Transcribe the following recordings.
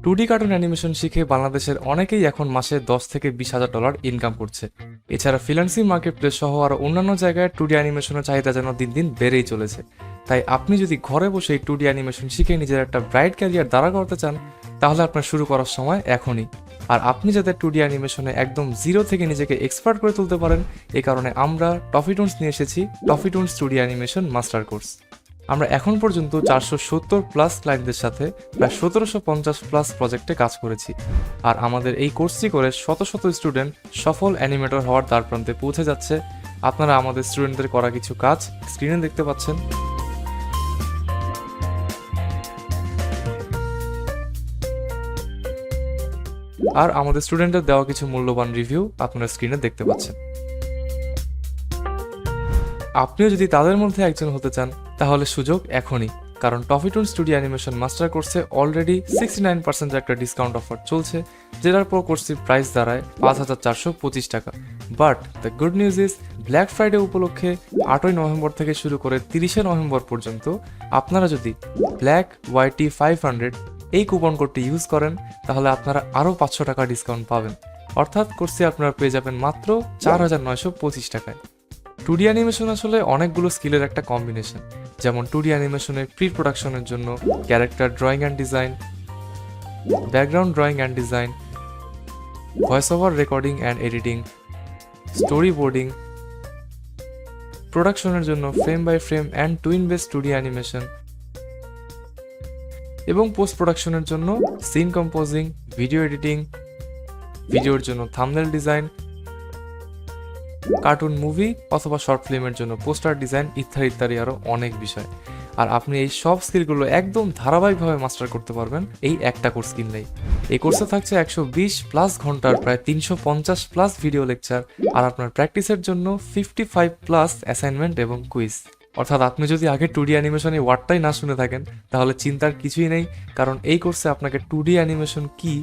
2D cartoon animation শিখে বাংলাদেশের অনেকেই এখন মাসে $10,000 থেকে $20,000 ইনকাম করছে। এছাড়া ফ্রিল্যান্সিং মার্কেটপ্লেস সহ আরও অন্যান্য জায়গায় 2D অ্যানিমেশনের চাহিদা যেন দিন দিন বেড়েই চলেছে। তাই আপনি যদি ঘরে বসেই 2D অ্যানিমেশন শিখে নিজের একটা ব্রাইট ক্যারিয়ার দাঁড়া করতে চান, তাহলে আপনার শুরু করার সময় এখনই। আর আপনি যাতে 2D অ্যানিমেশনে একদম জিরো থেকে নিজেকে এক্সপার্ট করে তুলতে পারেন, এই কারণে আমরা টফিটুনস নিয়ে এসেছি টফিটুনস 2D অ্যানিমেশন মাস্টার কোর্স। আমরা এখন পর্যন্ত 470+ ক্লায়েন্টদের সাথে প্রায় 1750+ প্রজেক্টে কাজ করেছি। আর আমাদের এই কোর্সটি করে শত শত স্টুডেন্ট সফল অ্যানিমেটর হওয়ার দ্বারপ্রান্তে পৌঁছে যাচ্ছে। আপনারা আমাদের স্টুডেন্টদের করা কিছু কাজ স্ক্রিনে দেখতে পাচ্ছেন। আর আমাদের স্টুডেন্টদের দেওয়া কিছু মূল্যবান রিভিউ আপনারা স্ক্রিনে দেখতে পাচ্ছেন। আপনিও যদি তাদের মধ্যে একজন হতে চান, তাহলে সুযোগ এখনই, কারণ টফিটুনস 2D অ্যানিমেশন মাস্টার কোর্সে অলরেডি 69% একটা ডিসকাউন্ট অফার চলছে, যেটার পর কোর্সটির প্রাইস দাঁড়ায় $5,425 টাকা। But the good news is, black Friday উপলক্ষে 8ই নভেম্বর থেকে শুরু করে 30শে নভেম্বর পর্যন্ত আপনারা যদি ব্ল্যাক ওয়াইটি 500 এই কুপন কোডটি ইউজ করেন, তাহলে আপনারা আরও $500 ডিসকাউন্ট পাবেন। অর্থাৎ কোর্সটি আপনারা পেয়ে যাবেন মাত্র $4,925 টাকায়। 2D অ্যানিমেশন আসলে অনেকগুলো স্কিলের একটা কম্বিনেশন, যেমন 2D অ্যানিমেশনের প্রি প্রোডাকশনের জন্য character drawing and design, background drawing and design, voice over recording and editing, storyboarding, প্রোডাকশনের জন্য frame by frame and tween base 2D অ্যানিমেশন, এবং পোস্ট প্রোডাকশনের জন্য সিন কম্পোজিং, ভিডিও এডিটিং, ভিডিওর জন্য থাম্বনেল ডিজাইন, কার্টুন মুভি অথবা শর্ট ফিল্মের জন্য পোস্টার ডিজাইন ইত্যাদি ইত্যাদি আরও অনেক বিষয়। আর আপনি এই সব স্কিলগুলো একদম ধারাবাহিকভাবে মাস্টার করতে পারবেন এই একটা কোর্স কিনলেই। এই কোর্সে থাকছে 120+ ঘন্টার প্রায় 350+ ভিডিও লেকচার, আর আপনার প্র্যাকটিসের জন্য 55+ অ্যাসাইনমেন্ট এবং কুইজ। অর্থাৎ আপনি যদি আগে 2D অ্যানিমেশন এই ওয়ার্ডটাই না শুনে থাকেন, তাহলে চিন্তার কিছুই নেই, কারণ এই কোর্সে আপনাকে 2D অ্যানিমেশন কি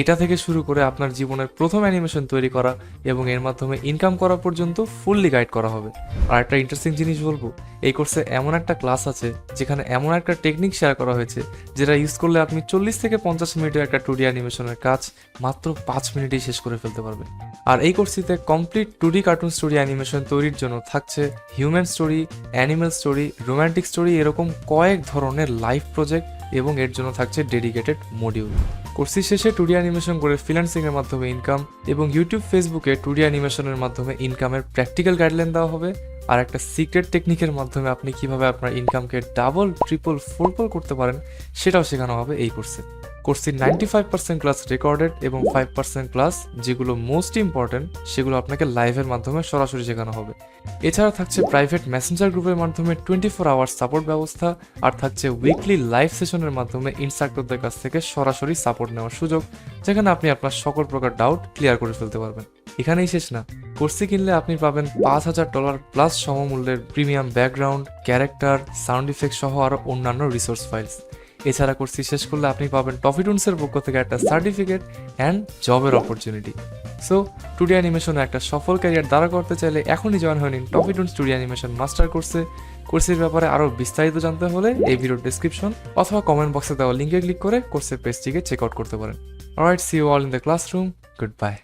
এটা থেকে শুরু করে আপনার জীবনের প্রথম অ্যানিমেশন তৈরি করা এবং এর মাধ্যমে ইনকাম করা পর্যন্ত ফুললি গাইড করা হবে। আর একটা ইন্টারেস্টিং জিনিস বলবো, এই কোর্সে এমন একটা ক্লাস আছে যেখানে এমন একটা টেকনিক শেয়ার করা হয়েছে যেটা ইউজ করলে আপনি 40 থেকে 50 মিনিটের একটা 2D অ্যানিমেশনের কাজ মাত্র 5 মিনিটেই শেষ করে ফেলতে পারবেন। আর এই কোর্সটিতে complete 2D cartoon story animation তৈরির জন্য থাকছে human story, animal story, romantic story, এরকম কয়েক ধরনের লাইভ প্রজেক্ট, এবং এর জন্য থাকছে ডেডিকেটেড মডিউল। কোর্সটি শেষে 2D অ্যানিমেশন করে ফ্রিল্যান্সিংয়ের মাধ্যমে ইনকাম এবং ইউটিউব ফেসবুকে 2D অ্যানিমেশনের মাধ্যমে ইনকামের প্র্যাকটিক্যাল গাইডলাইন দেওয়া হবে। আর একটা সিক্রেট টেকনিকের মাধ্যমে আপনি কিভাবে আপনার ইনকামকে ডাবল, ট্রিপল, ফোরপল করতে পারেন সেটাও শেখানো হবে এই কোর্সে। কোর্সটির 95% ক্লাস রেকর্ডেড এবং 5% ক্লাস, যেগুলো মোস্ট ইম্পর্টেন্ট, সেগুলো আপনাকে লাইভের মাধ্যমে সরাসরি শেখানো হবে। এছাড়া থাকছে প্রাইভেট মেসেঞ্জার গ্রুপের মাধ্যমে 24 আওয়ার সাপোর্ট ব্যবস্থা, আর থাকছে উইকলি লাইভ সেশনের মাধ্যমে ইনস্ট্রাক্টরদের কাছ থেকে সরাসরি সাপোর্ট নেওয়ার সুযোগ, যেখানে আপনি আপনার সকল প্রকার ডাউট ক্লিয়ার করে ফেলতে পারবেন। এখানেই শেষ না, কোর্সটি কিনলে আপনি পাবেন $5,000+ সমমূল্যের premium background, character, sound effect সহ আরও অন্যান্য রিসোর্স ফাইলস। এছাড়া কোর্সটি শেষ করলে আপনি পাবেন টফিটুনসের পক্ষ থেকে একটা সার্টিফিকেট অ্যান্ড জবের অপরচুনিটি। সো 2D অ্যানিমেশনে একটা সফল ক্যারিয়ার দাঁড়া করতে চাইলে এখনই জয়েন হয়ে নিন টফিটুনস 2D অ্যানিমেশন মাস্টার কোর্সে। কোর্সের ব্যাপারে আরও বিস্তারিত জানতে হলে এই ভিডিওর ডেসক্রিপশন অথবা কমেন্ট বক্সে দেওয়া লিঙ্কে ক্লিক করে কোর্সের পেজটিকে চেক আউট করতে পারেন। Alright, see you all in the classroom. Good by.